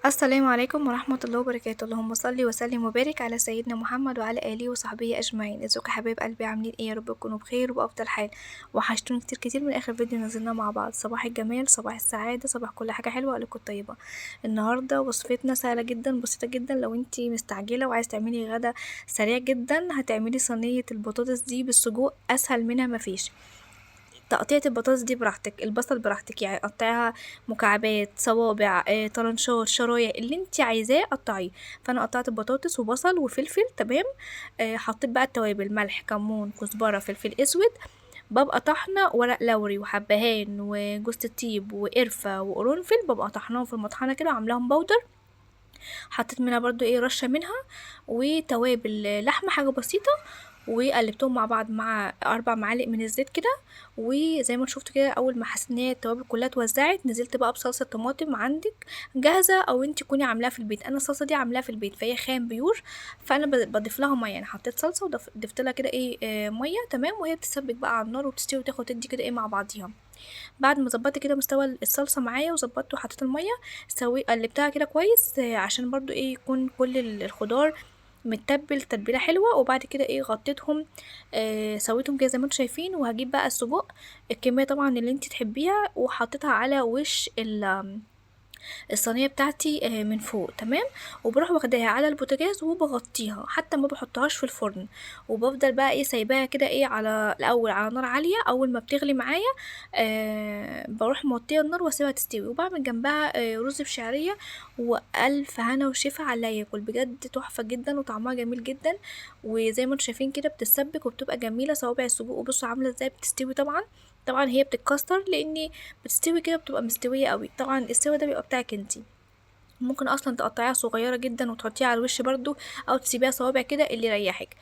السلام عليكم ورحمة الله وبركاته. اللهم صل وسلم وبارك على سيدنا محمد وعلى آله وصحبه أجمعين. ازيكم يا حبايب قلبي، عاملين ايه؟ يا رب تكونوا بخير وبأفضل حال. وحشتوني كتير كتير من آخر فيديو نزلناه مع بعض. صباح الجمال، صباح السعادة، صباح كل حاجة حلوة عليكم الطيبة. النهاردة وصفتنا سهلة جدا، بسيطة جدا. لو انتي مستعجلة وعايز تعملي غدا سريع جدا، هتعملي صينية البطاطس دي بالسجق، أسهل منها مفيش. تقطيعة البطاطس دي براحتك، البصل براحتك، يعني قطعيها مكعبات، صوابع، طرنشات، شرايح، اللي انت عايزاه قطعيه. فانا قطعت البطاطس وبصل وفلفل، تمام. حطيت بقى التوابل: ملح، كمون، كزبرة، فلفل اسود. ببقى طحنة ورق لوري وحبهان وجوز الطيب وقرفة وقرنفل، ببقى طحناهم في المطحنة كده وعاملاهم بودر. حطيت منها برضو رشة منها، وتوابل لحمة حاجة بسيطة. وقلبتهم مع بعض مع 4 معالق من الزيت كده. وزي ما شفتوا كده، اول ما حسيت ان هي التوابل كلها اتوزعت، نزلت بقى بصلصه طماطم عندك جاهزه او انت تكوني عاملاها في البيت. انا الصلصه دي عاملاها في البيت، فهي خام بيور. فانا بضيف لها ميه، يعني حطيت صلصه وضفت لها كده ميه، تمام. وهي بتتسبك بقى على النار وتستوي وتاخد تدي كده مع بعضيها. بعد ما ظبطت كده مستوى الصلصه معايا وظبطت وحطيت الميه، قلبتها كده كويس، عشان برضو يكون كل الخضار متبل تتبيله حلوه. وبعد كده غطيتهم، سويتهم كده زي ما انتم شايفين. وهجيب بقى السجق، الكميه طبعا اللي انت تحبيها، وحطيتها على وش الصينيه بتاعتي من فوق، تمام. وبروح واخداها على البوتاجاز وبغطيها، حتى ما بحطهاش في الفرن. وبفضل بقى سايباها كده على الاول على نار عاليه. اول ما بتغلي معايا بروح موطيه النار واسيبها تستوي، وبعمل جنبها رز بشعريه. والف هنا وشفا على اللي ياكل، بجد تحفه جدا وطعمها جميل جدا. وزي ما انتم شايفين كده بتتسبك وبتبقى جميله. صوابع السجق وبصوا عامله ازاي بتستوي. طبعا طبعا هي بتتكسر لاني بتستوي كده، بتبقى مستويه قوي. طبعا السوا ده بيبقى بتاعك انتي. ممكن اصلا تقطعيها صغيره جدا وتحطيها على الوش برضو، او تسيبيها صوابع كده اللي يريحك.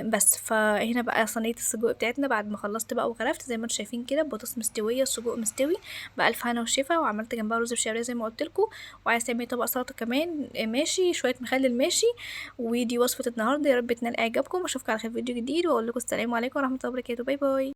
بس فهنا بقى صينيه السجق بتاعتنا بعد ما خلصت بقى وغرفت، زي ما انتم شايفين كده البطاطس مستويه، السجق مستوي. بألف هنا وشفا. وعملت جنبها رز بشعريه زي ما قلت لكم. وعايز تعملي طبق سلطه كمان، ماشي، شويه مخلل، ماشي. ودي وصفه النهارده، يا رب تنال اعجابكم. واشوفكم على خير في فيديو جديد، واقول لكم السلام عليكم ورحمه الله وبركاته. باي باي.